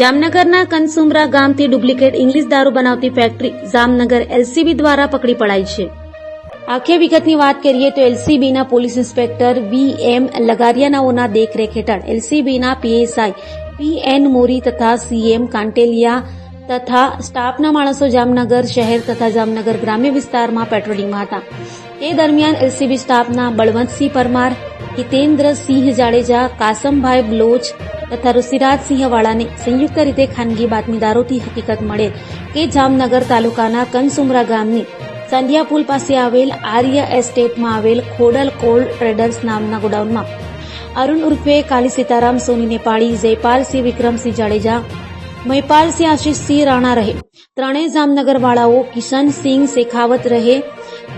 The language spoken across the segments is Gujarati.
જામનગરના કનસુમરા ગામથી ડુપ્લિકેટ ઇંગ્લિશ દારૂ બનાવતી ફેક્ટરી જામનગર એલસીબી દ્વારા પકડી પડાઈ છે. આખી વિગતની વાત કરીએ તો એલસીબીના પોલીસ ઇન્સ્પેક્ટર વીએમ લગારિયાનાઓના દેખરેખ હેઠળ એલસીબીના પીએસઆઈ પીએન મોરી તથા સીએમ કાંટેલિયા તથા સ્ટાફના માણસો જામનગર શહેર તથા જામનગર ગ્રામ્ય વિસ્તારમાં પેટ્રોલિંગમાં હતા. તે દરમિયાન એલસીબી સ્ટાફના બળવંતસિંહ પરમાર, હિતેન્દ્રસિંહ જાડેજા, કાસમભાઈ બ્લોચ તથા ઋષિરાજસિંહ વાળાને સંયુક્ત રીતે ખાનગી બાતમીદારોથી હકીકત મળેલ કે જામનગર તાલુકાના કનસુમરા ગામની સંધ્યા પુલ પાસે આવેલ આર્ય એસ્ટેટમાં આવેલ ખોડલ કોલ્ડ ટ્રેડર્સ નામના ગોડાઉનમાં અરુણ ઉર્ફે કાલી સીતારામ સોની નેપાળી, જયપાલસિંહ વિક્રમસિંહ જાડેજા, મહિપાલસિંહ આશીષસિંહ રાણા રહે ત્રણેય જામનગર વાળાઓ કિશનસિંહ શેખાવત રહે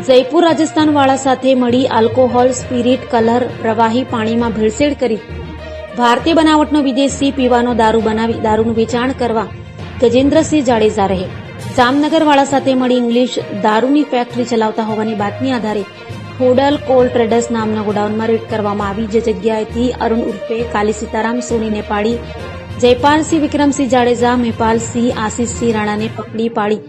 જયપુર રાજસ્થાન વાળા સાથે મળી આલ્કોહોલ, સ્પિરિટ, કલર, પ્રવાહી પાણીમાં ભેળસેળ કરી ભારતીય બનાવટનો વિદેશી પીવાનો દારૂ બનાવી દારૂનું વેચાણ કરવા ગજેન્દ્રસિંહ જાડેજા રહે જામનગર વાળા સાથે મળી ઇંગ્લિશ દારૂની ફેક્ટરી ચલાવતા હોવાની બાતમી આધારે ખોડલ કોલ્ડ ટ્રેડર્સ નામના ગોડાઉનમાં રેડ કરવામાં આવી. જે જગ્યાએથી અરુણ ઉર્ફે કાલી સીતારામ સોની નેપાળી, જયપાલસિંહ વિક્રમસિંહ જાડેજા, મહિપાલસિંહ આશીષસિંહ રાણાને પકડી પાડી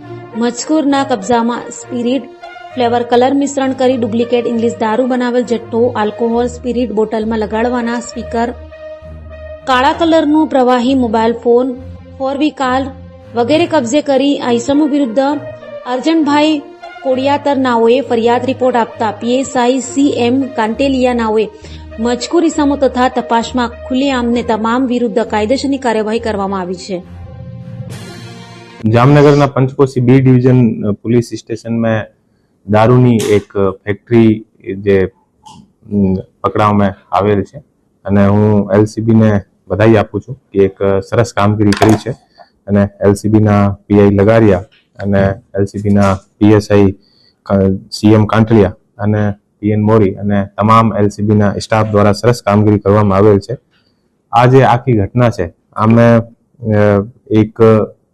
મજકૂરના કબજામાં સ્પિરિટ ફ્લેવર કલર મિશ્રણ કરી ડુપ્લિકેટ ઇંગ્લિશ દારૂ બનાવેલ જથ્થો, આલ્કોહોલ, સ્પિરિટ બોટલમાં લગાડવાના સ્પીકર, કાળા કલરનું પ્રવાહી, મોબાઈલ ફોન, 4V કાર વગેરે કબજે કરી આ ઇસમો વિરુદ્ધ અર્જનભાઈ કોડિયાતર નાઓએ ફરિયાદ રિપોર્ટ આપતા પીએસઆઈ સીએમ કાંટેલિયા નાઓએ મજકૂર ઇસમો તથા તપાસમાં ખુલ્લેઆમને તમામ વિરુદ્ધ કાયદેસરની કાર્યવાહી કરવામાં આવી છે. Jamnagar Panchkoshi B division police station में दारूनी एक फैक्ट्री जे पकड़ाव में आवेल छे अने हूँ एलसीबी ने बधाई आपू छूं कि एक सरस कामगीरी करी छे अने एलसीबी ना पीआई लगारिया अने एलसीबी ना पीएसआई सीएम कांटलिया अने पीएन मोरी अने तमाम एलसीबी ना स्टाफ द्वारा सरस कामगीरी करवामां आवेल छे. आ जे आखी घटना छे आमे एक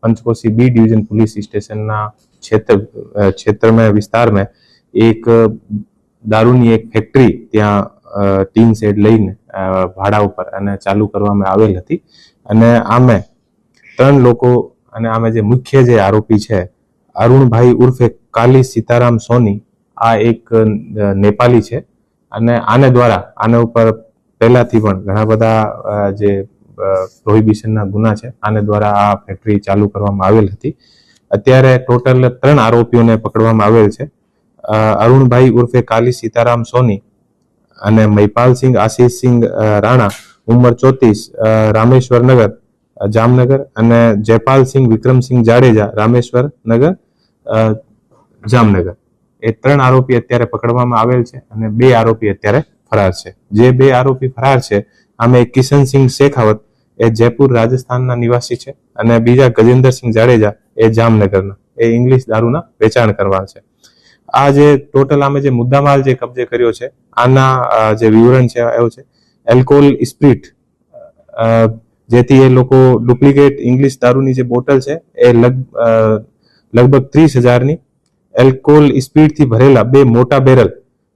Panchkoshi B division police station ना क्षेत्र में विस्तार में एक दारूनी एक फैक्ट्री त्या टीन शेड लईने भाड़ा पर अने चालू करवामां आवेल हती अने आमे त्रण लोको अने आमे जे मुख्य जे आरोपी छे अरुणभाई उर्फे काली सीताराम सोनी आ एक नेपाली छे अने आने द्वारा आने उपर पहेलाथी पण घणा बधा जे प्रोहिबिशन ना गुना छे आने द्वारा आ फैक्टरी चालू करवामां आवेल हती. अत्यारे टोटल 3 आरोपीओने पकड़वामां आवेल छे. अरुणभाई उर्फे काली सीताराम सोनी अने महिपाल सिंह आशीष सिंह राणा उमर 34 रामेश्वर नगर जामनगर अने जयपाल सिंह विक्रम सिंह जाडेजा रामेश्वर नगर जामनगर ए 3 आरोपी अत्यारे पकड़वामां आवेल छे अने 2 आरोपी अत्यारे फरार छे. जे 2 आरोपी फरार छे आमे किशन सिंह शेखावत ए जयपुर राजस्थान ना निवासी छे अने बीजा गजेंद्र सिंह जाडेजा ए जामनगर ना ए इंग्लिश दारूना वेचाण करवा छे. आ जे टोटल आमे जे मुद्दामाल जे कब्जे कर्यो छे आना जे विवरण छे एवो छे एल्कोहोल स्प्रिट जेथी ए लोको डुप्लिकेट इंग्लिश दारूनी जे बोटल छे ए लगभग 30,000 ની एल्कोहोल स्प्रिट थी भरेला 2 मोटा बेरल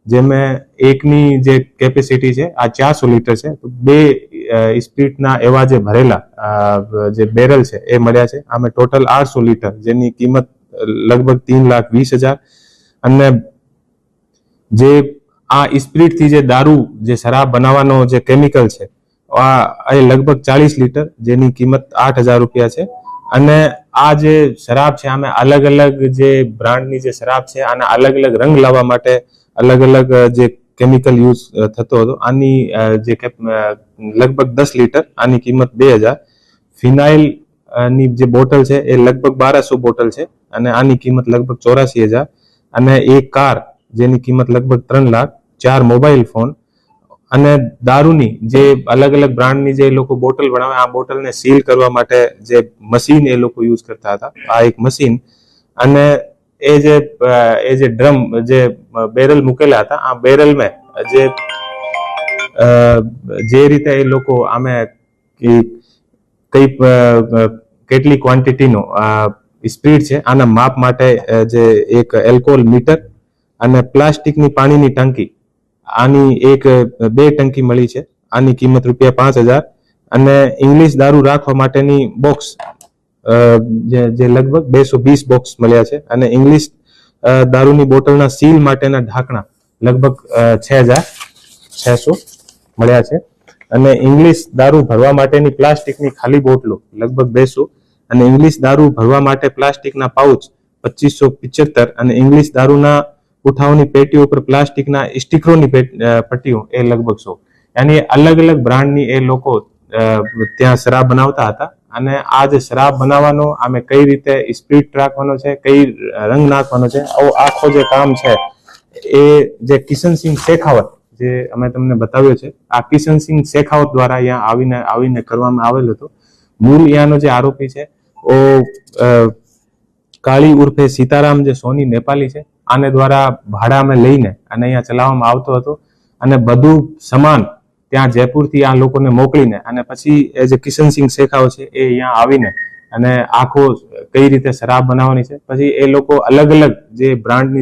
जेमें एकनी जे केपेसिटी छे आ 400 लीटर छे तो 2 स्प्रिट ना एवा जे भरेला जे बेरल छे ए मळ्या छे. आमे टोटल 800 लीटर जेनी किंमत लगभग 3,20,000 अने जे आ स्प्रिट थी जे दारू जे शराब बनावવાનો जे केमिकल छे आ लगभग 40 लीटर जेनी किंमत 8,000 रुपया छे. अने आ जे शराब छे आमे अलग अलग जे ब्रांडनी जे शराब छे आना अलग अलग रंग लाववा माटे अलग अलग जे केमिकल यूज थतो हतो. आनी जे लगभग 10 लीटर आनी किंमत 2,000. फिनाइल नी जे बोटल छे ए लगभग 1200 बोटल छे अने आनी किंमत लगभग 84,000 अने एक कार जेनी किंमत लगभग 3 लाख. 4 मोबाइल फोन अने दारूनी जे अलग अलग ब्रांडनी जे लोको बोटल बनावे आ बोटल ने सील करवा माटे जे मशीन ए लोको यूज करता हता आ एक मशीन अने ए जे ड्रम जे बेरल मुकेला हता आ बेरल में जे रीते ए लोको आमे कई કેટલી ક્વોન્ટિટીનો સ્પીડ છે આના માપ માટે જે એક એલ્કોહોલ મીટર અને પ્લાસ્ટિકની પાણીની ટાંકી આની એક 2 ટંકી મળી છે. આની કિંમત ₹5,000 અને ઇંગ્લિશ દારૂ રાખવા માટેની બોક્સ જે લગભગ 220 બોક્સ મળ્યા છે અને ઇંગ્લિશ દારૂની બોટલના સીલ માટેના ઢાંકણા લગભગ 6600 મળ્યા છે અને ઇંગ્લિશ દારૂ ભરવા માટેની પ્લાસ્ટિકની ખાલી બોટલો લગભગ 200 અને ઇંગ્લિશ દારૂ ભરવા માટે પ્લાસ્ટિકના પાઉચ 2575 અને ઇંગ્લિશ દારૂના પુઠાઓની પેટીઓ પર પ્લાસ્ટિકના સ્ટીકરોની પટ્ટીઓ એ લગભગ 100. યાની અલગ અલગ બ્રાન્ડની એ લોકો ત્યાં શરાબ બનાવતા હતા અને આ જે શરાબ બનાવવાનો આમે કઈ રીતે સ્પિરિટ રાખવાનો છે, કઈ રંગ નાખવાનો છે, આખો જે કામ છે એ જે કિશનસિંહ શેખાવત જે અમે તમને બતાવ્યો છે, આ કિશનસિંહ શેખાવત દ્વારા અહીંયા આવીને કરવામાં આવેલ હતો. મૂળ અહીંયાનો જે આરોપી છે ઓ કાળી ઉર્ફે સીતારામ જે સોની નેપાલી છે, આને દ્વારા ભાડામાં લઈને અને અહીંયા ચલાવવામાં આવતો હતો અને બધું સામાન ત્યાં જયપુરથી આ લોકોને મોકલીને અને પછી એ જે કિશનસિંહ શેખાવત છે એ અહીંયા આવીને અને આખો કઈ રીતે શરાબ બનાવવાની છે, પછી એ લોકો અલગ અલગ જે બ્રાન્ડની